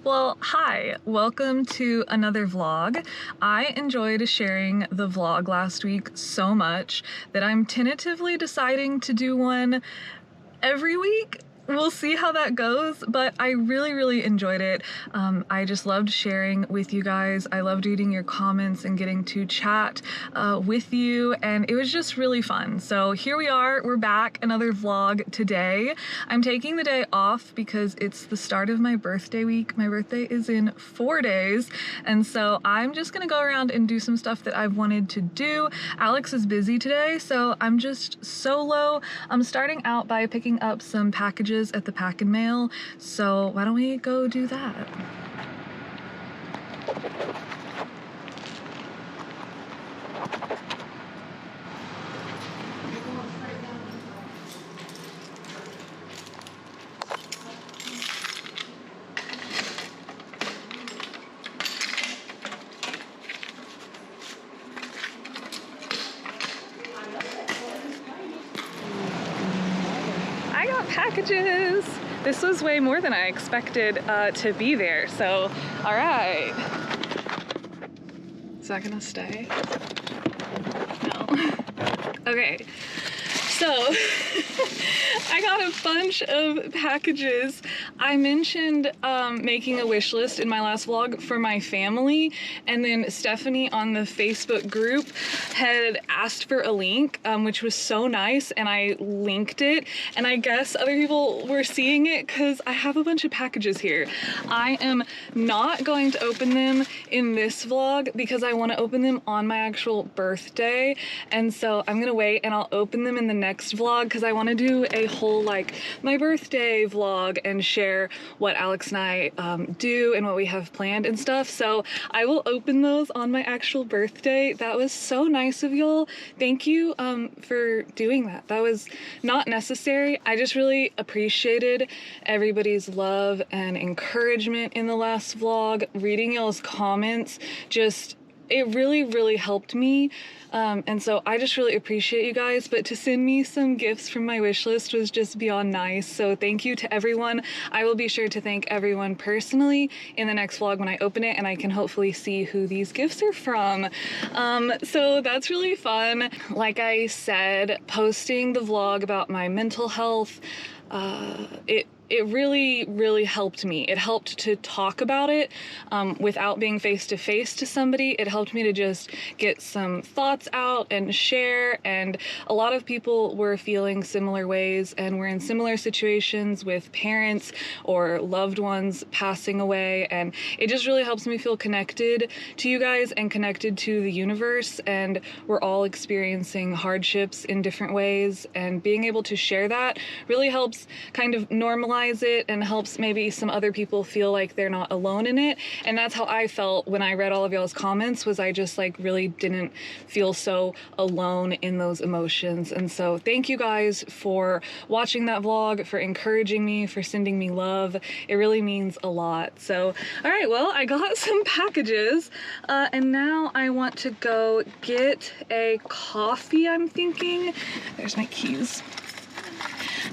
Well, hi, welcome to another vlog. I enjoyed sharing the vlog last week so much that I'm tentatively deciding to do one every week. We'll see how that goes, but I really enjoyed it. I just loved sharing with you guys. I loved reading your comments and getting to chat with you, and it was just really fun. So here we are, we're back, another vlog today. I'm taking the day off because it's the start of my birthday week. My birthday is in 4 days, and so I'm just gonna go around and do some stuff that I've wanted to do. Alex is busy today, so I'm just solo. I'm starting out by picking up some packages at the Pack and Mail, so why don't we go do that? I got packages. This was way more than I expected to be there, so all right. Is that gonna stay? No. Okay, so I got a bunch of packages. I mentioned making a wish list in my last vlog for my family, and then Stephanie on the Facebook group had asked for a link, which was so nice, and I linked it, and I guess other people were seeing it because I have a bunch of packages here. I am not going to open them in this vlog because I want to open them on my actual birthday, and so I'm gonna wait and I'll open them in the next vlog because I want to do a whole like my birthday vlog and share what Alex and I do and what we have planned and stuff. So I will open those on my actual birthday. That was so nice of y'all. Thank you for doing that. That was not necessary. I just really appreciated everybody's love and encouragement in the last vlog. Reading y'all's comments, just it really helped me, and so I just really appreciate you guys. But to send me some gifts from my wish list was just beyond nice, so thank you to everyone. I will be sure to thank everyone personally in the next vlog when I open it and I can hopefully see who these gifts are from. So that's really fun. Like I said, posting the vlog about my mental health, it really helped me. It helped to talk about it without being face to face to somebody. It helped me to just get some thoughts out and share, and a lot of people were feeling similar ways and were in similar situations with parents or loved ones passing away, and it just really helps me feel connected to you guys and connected to the universe, and we're all experiencing hardships in different ways, and being able to share that really helps kind of normalize it and helps maybe some other people feel like they're not alone in it. And that's how I felt when I read all of y'all's comments, was I just like really didn't feel so alone in those emotions. And so thank you guys for watching that vlog, for encouraging me, for sending me love. It really means a lot. So all right, well, I got some packages and now I want to go get a coffee. I'm thinking, there's my keys.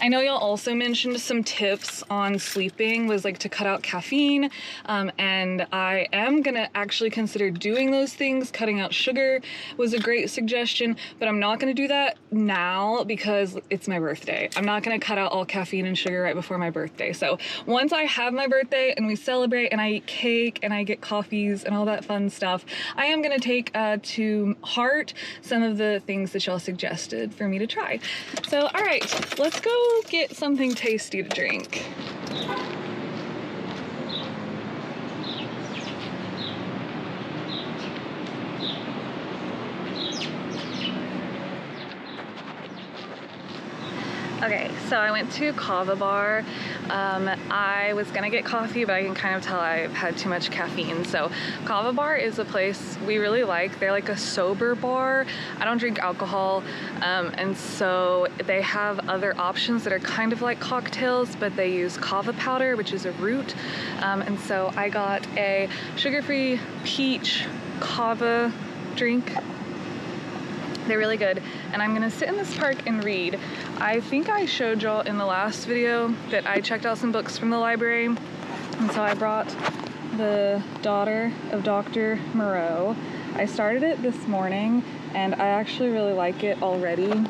I know y'all also mentioned some tips on sleeping, was like to cut out caffeine, and I am gonna actually consider doing those things. Cutting out sugar was a great suggestion, but I'm not gonna do that now because it's my birthday. I'm not gonna cut out all caffeine and sugar right before my birthday. So once I have my birthday and we celebrate and I eat cake and I get coffees and all that fun stuff, I am gonna take to heart some of the things that y'all suggested for me to try. So all right, let's go get something tasty to drink. Okay, so I went to Kava Bar. I was gonna get coffee, but I can kind of tell I've had too much caffeine. So Kava Bar is a place we really like. They're like a sober bar. I don't drink alcohol, and so they have other options that are kind of like cocktails, but they use kava powder, which is a root. And so I got a sugar-free peach kava drink. They're really good, and I'm gonna sit in this park and read. I think I showed y'all in the last video that I checked out some books from the library, And so I brought The Daughter of Dr. Moreau. I started it this morning and I actually really like it already.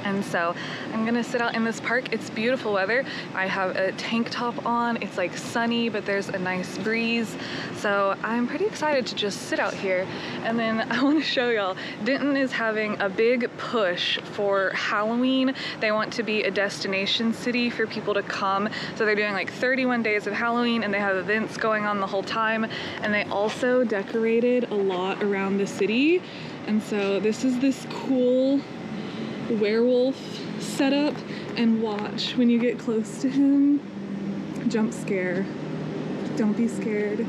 And so I'm gonna sit out in this park. It's beautiful weather. I have a tank top on. It's like sunny, but there's a nice breeze. So I'm pretty excited to just sit out here. And then I wanna show y'all, Denton is having a big push for Halloween. They want to be a destination city for people to come. So they're doing like 31 days of Halloween and they have events going on the whole time. And they also decorated a lot around the city. And so this is this cool werewolf setup, and watch when you get close to him. Jump scare. Don't be scared.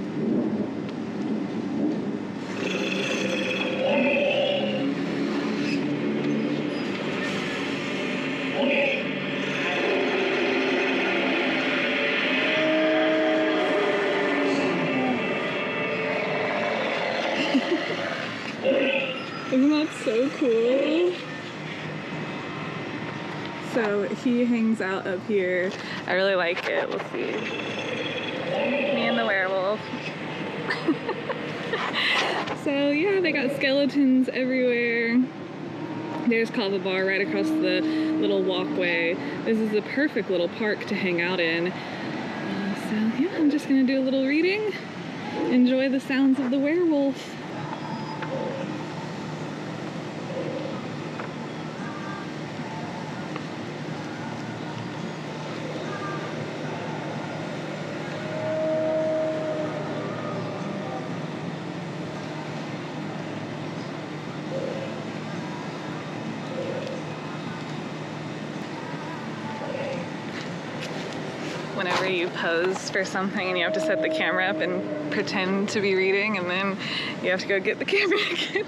Isn't that so cool? So he hangs out up here. I really like it. We'll see. Me and the werewolf. So yeah, they got skeletons everywhere. There's Kava Bar right across the little walkway. This is a perfect little park to hang out in. So yeah, I'm just gonna do a little reading. Enjoy the sounds of the werewolf. Whenever you pose for something and you have to set the camera up and pretend to be reading, and then you have to go get the camera again.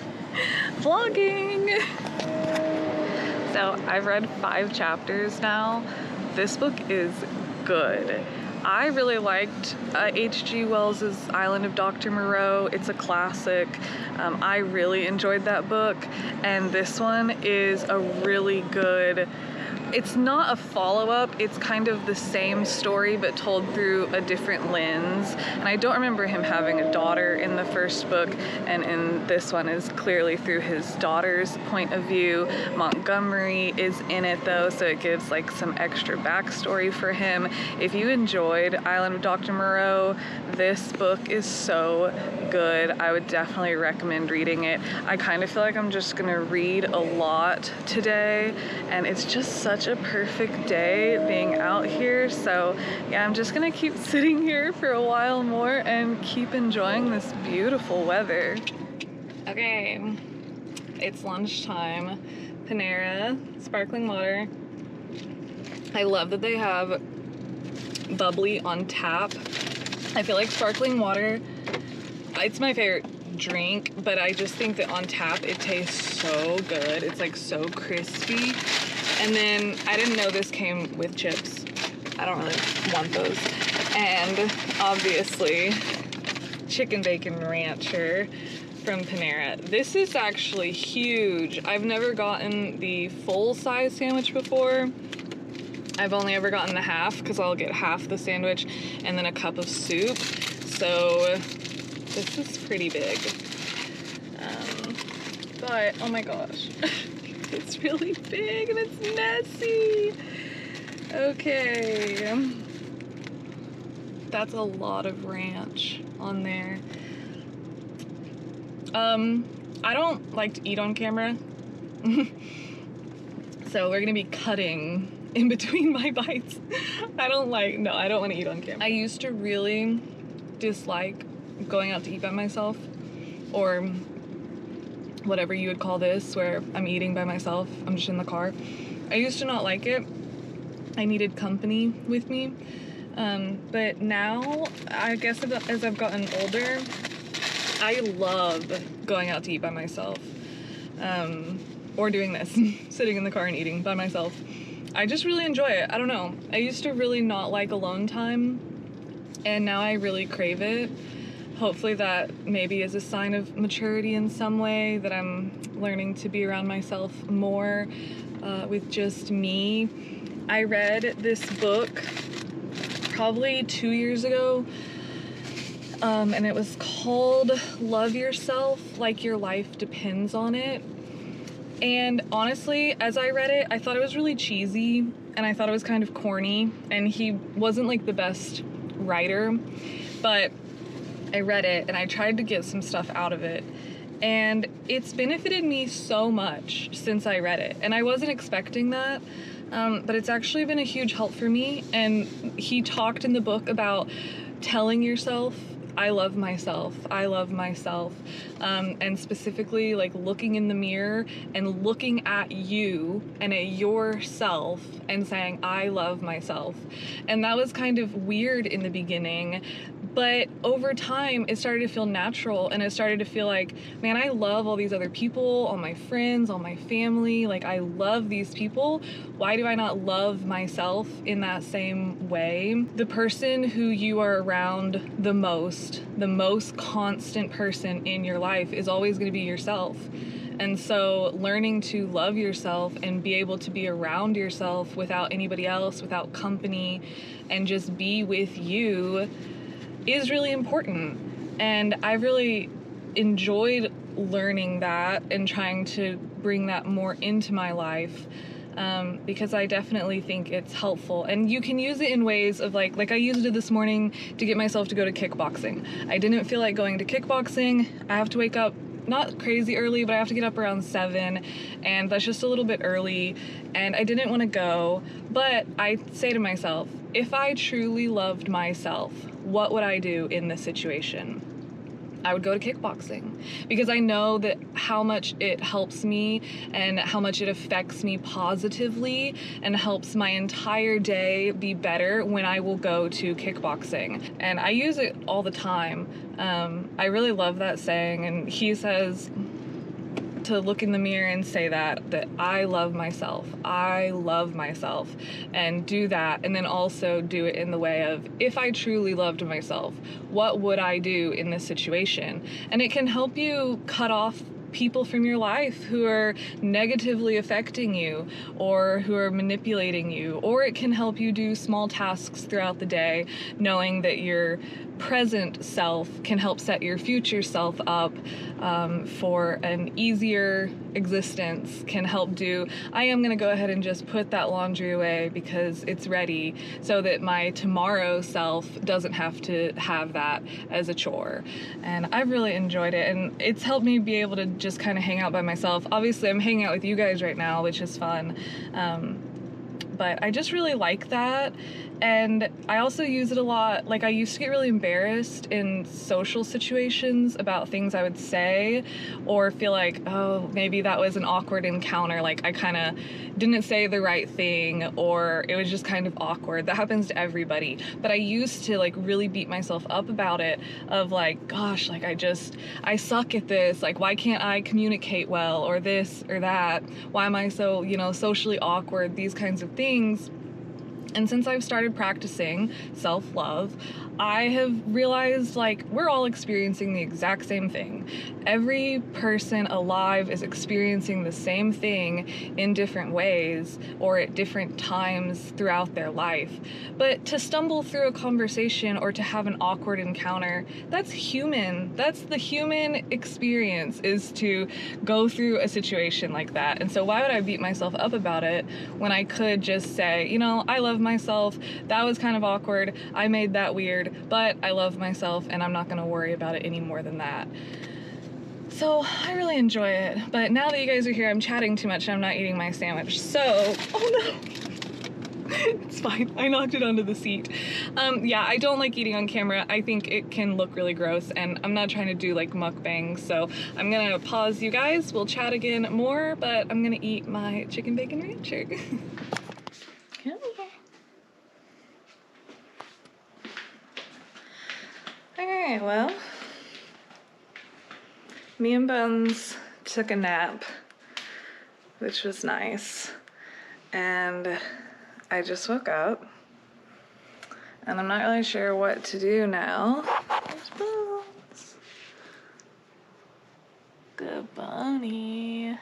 Vlogging! So I've read 5 chapters now. This book is good. I really liked H.G. Wells's Island of Dr. Moreau. It's a classic. I really enjoyed that book, and this one is a really good. It's not a follow-up, it's kind of the same story but told through a different lens. And I don't remember him having a daughter in the first book, and in this one is clearly through his daughter's point of view. Montgomery is in it though, so it gives like some extra backstory for him. If you enjoyed Island of Dr. Moreau, this book is so good. I would definitely recommend reading it. I kind of feel like I'm just gonna read a lot today, and it's just such a perfect day being out here. So yeah, I'm just gonna keep sitting here for a while more and keep enjoying this beautiful weather. Okay, it's lunchtime. Panera, sparkling water. I love that they have bubbly on tap. I feel like sparkling water, it's my favorite drink, but I just think that on tap it tastes so good. It's like so crispy. And then I didn't know this came with chips. I don't really want those. And obviously chicken bacon rancher from Panera. This is actually huge. I've never gotten the full size sandwich before. I've only ever gotten the half because I'll get half the sandwich and then a cup of soup. So this is pretty big. But oh my gosh. It's really big and it's messy. Okay. That's a lot of ranch on there. I don't like to eat on camera. So we're gonna be cutting in between my bites. I don't want to eat on camera. I used to really dislike going out to eat by myself, or whatever you would call this, where I'm eating by myself, I'm just in the car. I used to not like it. I needed company with me. But now, I guess as I've gotten older, I love going out to eat by myself. Or doing this, sitting in the car and eating by myself. I just really enjoy it. I don't know. I used to really not like alone time, and now I really crave it. Hopefully that maybe is a sign of maturity in some way, that I'm learning to be around myself more with just me. I read this book probably 2 years ago. And it was called Love Yourself Like Your Life Depends on It. And honestly, as I read it, I thought it was really cheesy and I thought it was kind of corny, and he wasn't like the best writer, but I read it and I tried to get some stuff out of it, and it's benefited me so much since I read it, and I wasn't expecting that, but it's actually been a huge help for me. And he talked in the book about telling yourself, I love myself, I love myself, and specifically like looking in the mirror and looking at you and at yourself and saying, I love myself. And that was kind of weird in the beginning, but over time it started to feel natural, and it started to feel like, man, I love all these other people, all my friends, all my family, like I love these people. Why do I not love myself in that same way? The person who you are around the most constant person in your life is always going to be yourself. And so learning to love yourself and be able to be around yourself without anybody else, without company, and just be with you is really important. And I've really enjoyed learning that and trying to bring that more into my life, because I definitely think it's helpful. And you can use it in ways of like I used it this morning to get myself to go to kickboxing. I didn't feel like going to kickboxing. I have to wake up not crazy early, but I have to get up around 7, and that's just a little bit early, and I didn't want to go. But I say to myself, if I truly loved myself, what would I do in this situation? I would go to kickboxing, because I know that how much it helps me and how much it affects me positively and helps my entire day be better when I will go to kickboxing. And I use it all the time. I really love that saying, and he says to look in the mirror and say that I love myself, and do that, and then also do it in the way of, if I truly loved myself, what would I do in this situation? And it can help you cut off people from your life who are negatively affecting you or who are manipulating you, or it can help you do small tasks throughout the day, knowing that your present self can help set your future self up for an easier existence, can help do, I am going to go ahead and just put that laundry away because it's ready, so that my tomorrow self doesn't have to have that as a chore. And I've really enjoyed it, and it's helped me be able to just kind of hang out by myself. Obviously I'm hanging out with you guys right now, which is fun, but I just really like that. And I also use it a lot. Like, I used to get really embarrassed in social situations about things I would say, or feel like, oh, maybe that was an awkward encounter. Like, I kind of didn't say the right thing, or it was just kind of awkward. That happens to everybody. But I used to like really beat myself up about it, of like, gosh, like I suck at this. Like, why can't I communicate well, or this or that? Why am I so, socially awkward? These kinds of things. And since I've started practicing self-love, I have realized, like, we're all experiencing the exact same thing. Every person alive is experiencing the same thing in different ways or at different times throughout their life. But to stumble through a conversation or to have an awkward encounter, that's human. That's the human experience, is to go through a situation like that. And so why would I beat myself up about it when I could just say, I love myself. That was kind of awkward. I made that weird, but I love myself, and I'm not going to worry about it any more than that. So I really enjoy it. But now that you guys are here, I'm chatting too much and I'm not eating my sandwich. So, oh no. It's fine. I knocked it onto the seat. Yeah, I don't like eating on camera. I think it can look really gross, and I'm not trying to do like mukbangs, so I'm gonna pause you guys. We'll chat again more, but I'm gonna eat my chicken bacon rancher. Come here. Alright, well, me and Buns took a nap, which was nice, and I just woke up, and I'm not really sure what to do now. There's Buns. Good bunny.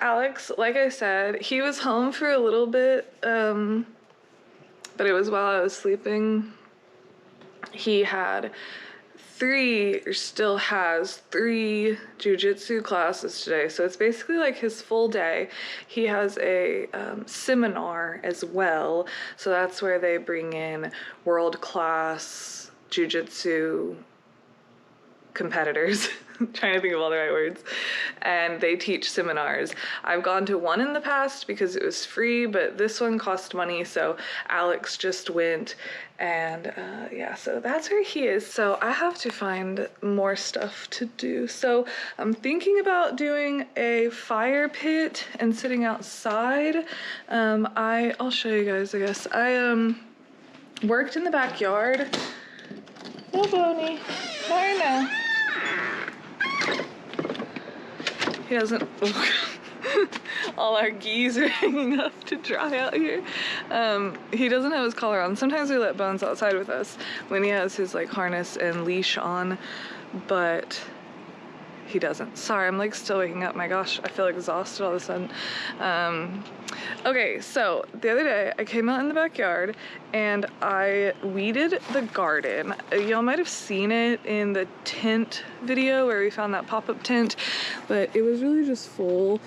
Alex, like I said, he was home for a little bit, but it was while I was sleeping. He had still has three jujitsu classes today, so it's basically like his full day. He has a seminar as well, so that's where they bring in world-class jujitsu competitors. I'm trying to think of all the right words, and they teach seminars. I've gone to one in the past because it was free, but this one cost money, so Alex just went, and yeah, so that's where he is. So I have to find more stuff to do. So I'm thinking about doing a fire pit and sitting outside. I'll show you guys, I guess. I worked in the backyard. No, Boney, not right now. He doesn't, all our geese are hanging up to dry out here. He doesn't have his collar on. Sometimes we let Bones outside with us when he has his like harness and leash on, but he doesn't. Sorry, I'm like still waking up. My gosh, I feel exhausted all of a sudden. Okay, so the other day I came out in the backyard and I weeded the garden. Y'all might have seen it in the tent video where we found that pop-up tent, but it was really just full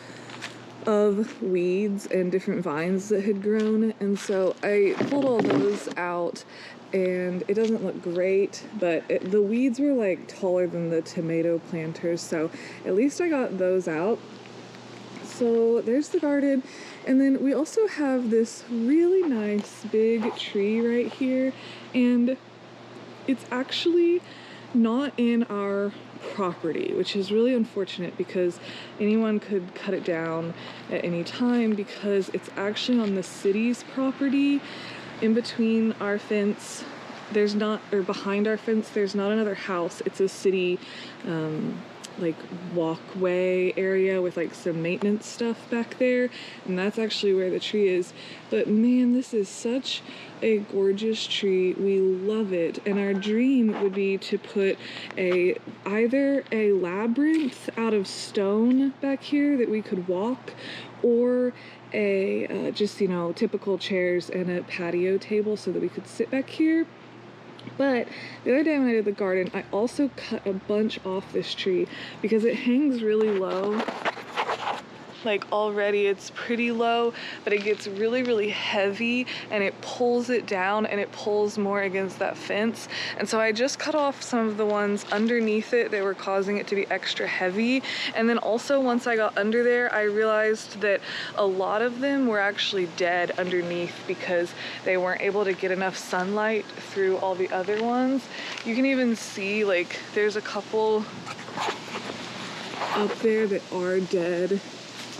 of weeds and different vines that had grown, and so I pulled all those out, and it doesn't look great, but the weeds were like taller than the tomato planters, so at least I got those out. So there's the garden, and then we also have this really nice big tree right here, and it's actually not in our property, which is really unfortunate because anyone could cut it down at any time, because it's actually on the city's property. In between our fence, there's not, or behind our fence, there's not another house. It's a city like walkway area with like some maintenance stuff back there, and that's actually where the tree is. But man, this is such a gorgeous tree. We love it, and our dream would be to put either a labyrinth out of stone back here that we could walk, or a just, you know, typical chairs and a patio table so that we could sit back here. But the other day when I did the garden, I also cut a bunch off this tree because it hangs really low. Like already it's pretty low, but it gets really, really heavy and it pulls it down, and it pulls more against that fence. And so I just cut off some of the ones underneath it that were causing it to be extra heavy. And then also once I got under there, I realized that a lot of them were actually dead underneath because they weren't able to get enough sunlight through all the other ones. You can even see like there's a couple up there that are dead.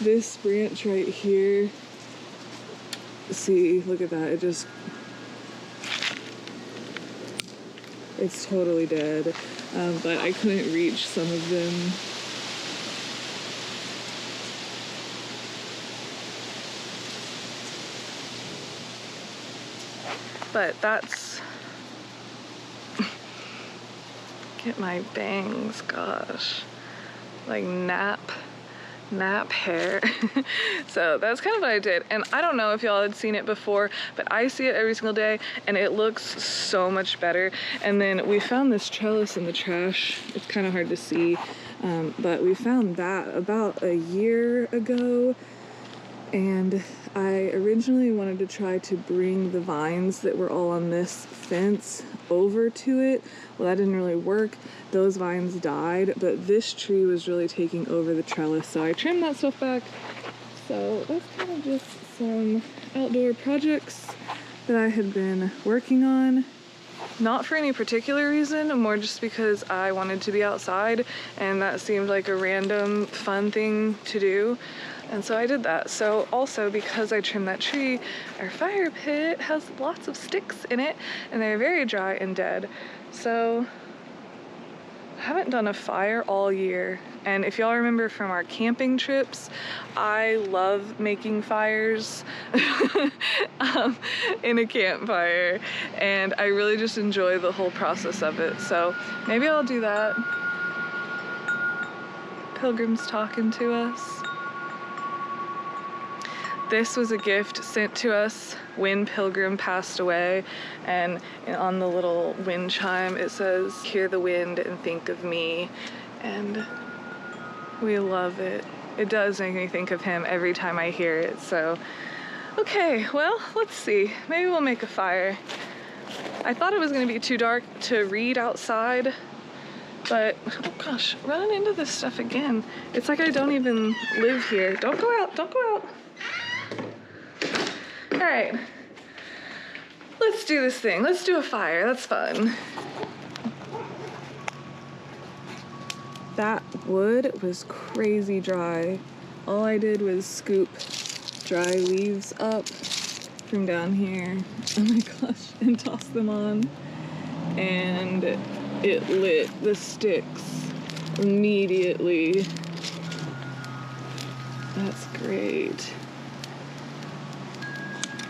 This branch right here, see, look at that, it's totally dead, but I couldn't reach some of them. But that's, get my bangs, gosh, like nap hair. So that's kind of what I did, and I don't know if y'all had seen it before, but I see it every single day and it looks so much better. And then we found this trellis in the trash. It's kind of hard to see, but we found that about a year ago, and I originally wanted to try to bring the vines that were all on this fence over to it. Well, that didn't really work. Those vines died, but this tree was really taking over the trellis, so I trimmed that stuff back. So that's kind of just some outdoor projects that I had been working on. Not for any particular reason, more just because I wanted to be outside and that seemed like a random fun thing to do. And so I did that. So also because I trimmed that tree, our fire pit has lots of sticks in it and they're very dry and dead. So I haven't done a fire all year. And if y'all remember from our camping trips, I love making fires in a campfire, and I really just enjoy the whole process of it. So maybe I'll do that. Pilgrim's talking to us. This was a gift sent to us when Pilgrim passed away, and on the little wind chime it says, "Hear the wind and think of me," and we love it. It does make me think of him every time I hear it, so. Okay, well, let's see. Maybe we'll make a fire. I thought it was gonna be too dark to read outside, but, oh gosh, running into this stuff again. It's like I don't even live here. Don't go out, don't go out. All right, let's do this thing. Let's do a fire, that's fun. That wood was crazy dry. All I did was scoop dry leaves up from down here, oh my gosh, and toss them on. And it lit the sticks immediately. That's great.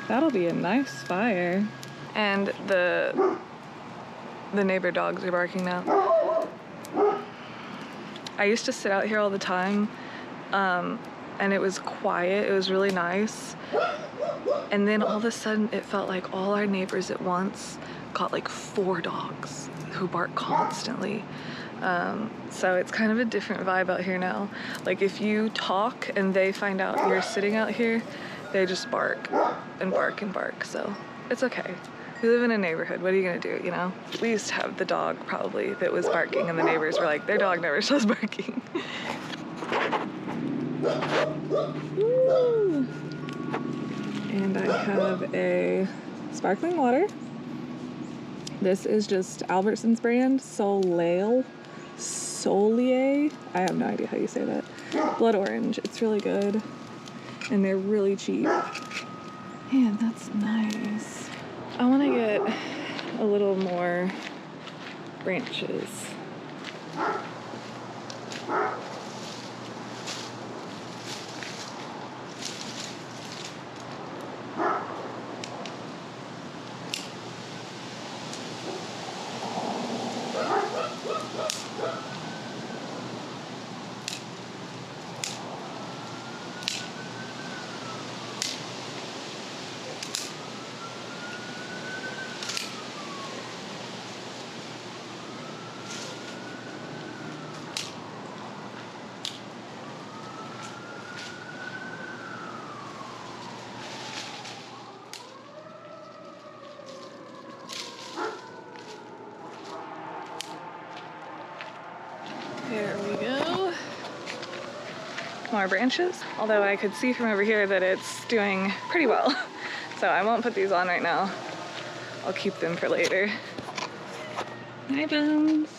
That'll be a nice fire. And the neighbor dogs are barking now. I used to sit out here all the time, and it was quiet, it was really nice. And then all of a sudden it felt like all our neighbors at once got like 4 dogs who bark constantly. So it's kind of a different vibe out here now. Like if you talk and they find out you're sitting out here, they just bark and bark and bark, so it's okay. We live in a neighborhood, what are you gonna do, you know? We used to have the dog probably that was barking and the neighbors were like, their dog never stops barking. Woo. And I have a sparkling water. This is just Albertsons brand, Soleil. I have no idea how you say that. Blood orange, it's really good. And they're really cheap. Man, that's nice. I wanna get a little more branches. There we go. More branches, although I could see from over here that it's doing pretty well. So I won't put these on right now. I'll keep them for later. Hi, Bones.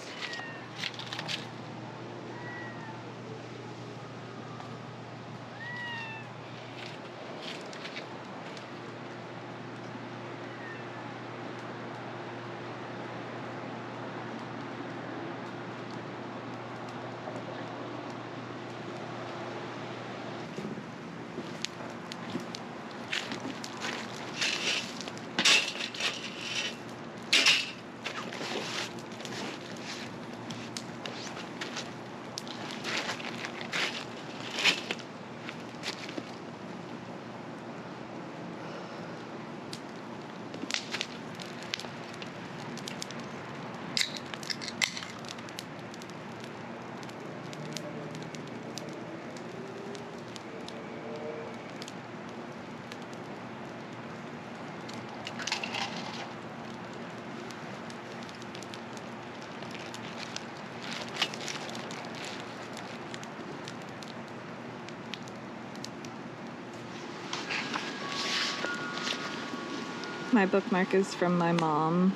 My bookmark is from my mom.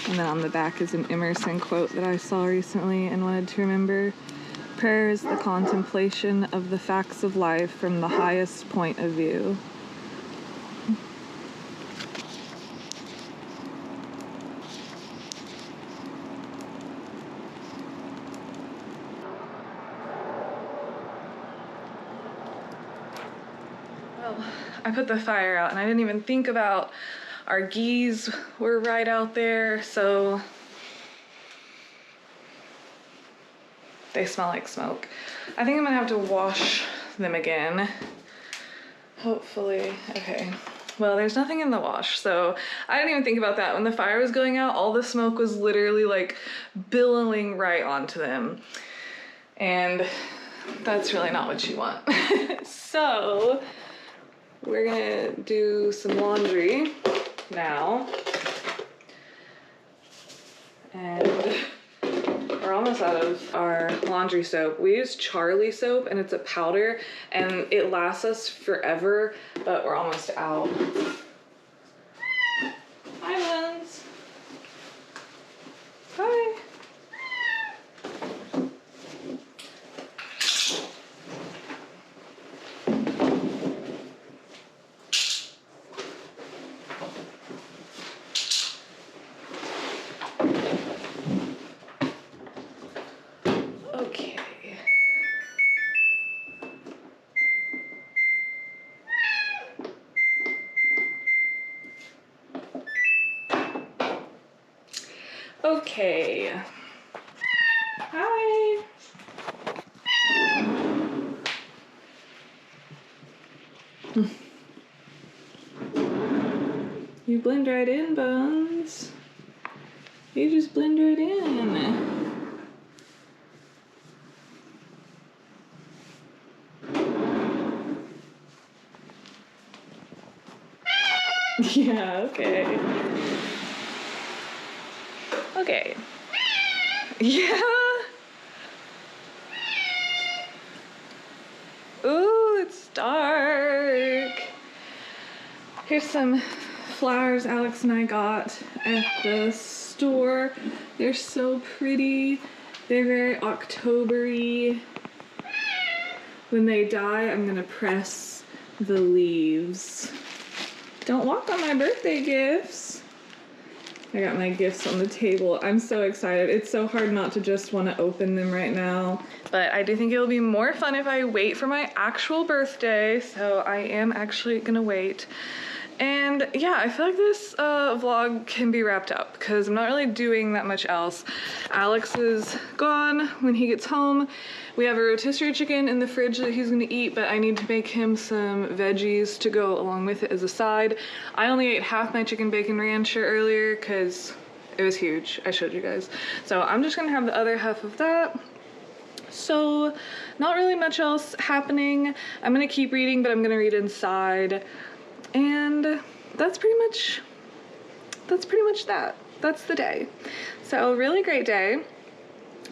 And then on the back is an Emerson quote that I saw recently and wanted to remember. Prayer is the contemplation of the facts of life from the highest point of view. I put the fire out and I didn't even think about our geese were right out there, so they smell like smoke. I think I'm gonna have to wash them again Hopefully, okay. Well, there's nothing in the wash, so I didn't even think about that. When the fire was going out, all the smoke was literally like billowing right onto them. And that's really not what you want. So we're gonna do some laundry now. And we're almost out of our laundry soap. We use Charlie soap and it's a powder and it lasts us forever, but we're almost out. Hi, Lens. Hi. Okay. Hi. You blend right in, Bones. You just blend right in. Yeah, okay. Okay. Yeah. Ooh, it's dark. Here's some flowers Alex and I got at the store. They're so pretty. They're very October-y. When they die, I'm gonna press the leaves. Don't walk on my birthday gifts. I got my gifts on the table. I'm so excited. It's so hard not to just want to open them right now. But I do think it'll be more fun if I wait for my actual birthday. So I am actually gonna wait. And yeah, I feel like this vlog can be wrapped up because I'm not really doing that much else. Alex is gone when he gets home. We have a rotisserie chicken in the fridge that he's gonna eat, but I need to make him some veggies to go along with it as a side. I only ate half my chicken bacon rancher earlier because it was huge. I showed you guys. So I'm just gonna have the other half of that. So not really much else happening. I'm gonna keep reading, but I'm gonna read inside. And that's pretty much that. That's the day. So really great day.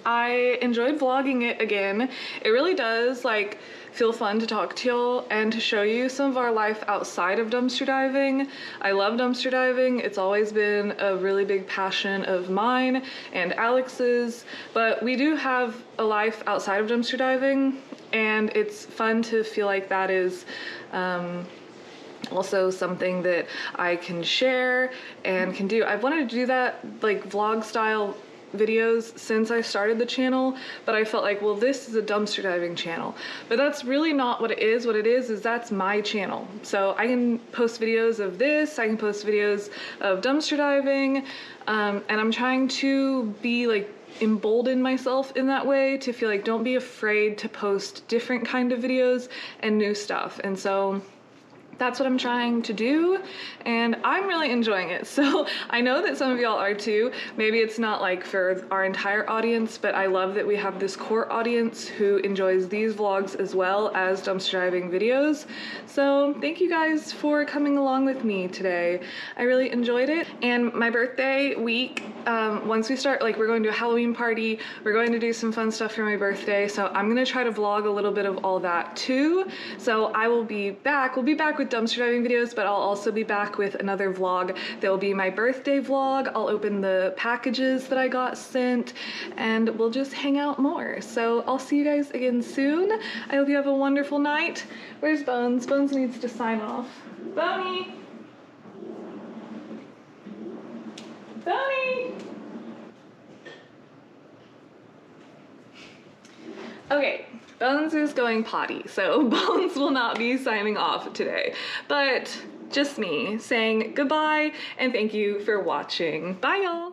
I enjoyed vlogging it again. It really does like feel fun to talk to y'all and to show you some of our life outside of dumpster diving. I love dumpster diving. It's always been a really big passion of mine and Alex's, but we do have a life outside of dumpster diving and it's fun to feel like that is also something that I can share and can do. I've wanted to do that like vlog style videos since I started the channel, but I felt like, well, this is a dumpster diving channel, but that's really not what it is. What it is that's my channel. So I can post videos of this, I can post videos of dumpster diving, and I'm trying to be like embolden myself in that way to feel like don't be afraid to post different kind of videos and new stuff. And so that's what I'm trying to do and I'm really enjoying it. So I know that some of y'all are too. Maybe it's not like for our entire audience, but I love that we have this core audience who enjoys these vlogs as well as dumpster diving videos. So thank you guys for coming along with me today. I really enjoyed it. And my birthday week, once we start, like we're going to a Halloween party, we're going to do some fun stuff for my birthday. So I'm gonna try to vlog a little bit of all that too. So I will be back. We'll be back with dumpster diving videos, but I'll also be back with another vlog. There'll be my birthday vlog. I'll open the packages that I got sent and we'll just hang out more. So I'll see you guys again soon. I hope you have a wonderful night. Where's Bones? Bones needs to sign off. Boney! Boney! Okay, Bones is going potty, so Bones will not be signing off today, but just me saying goodbye and thank you for watching. Bye y'all!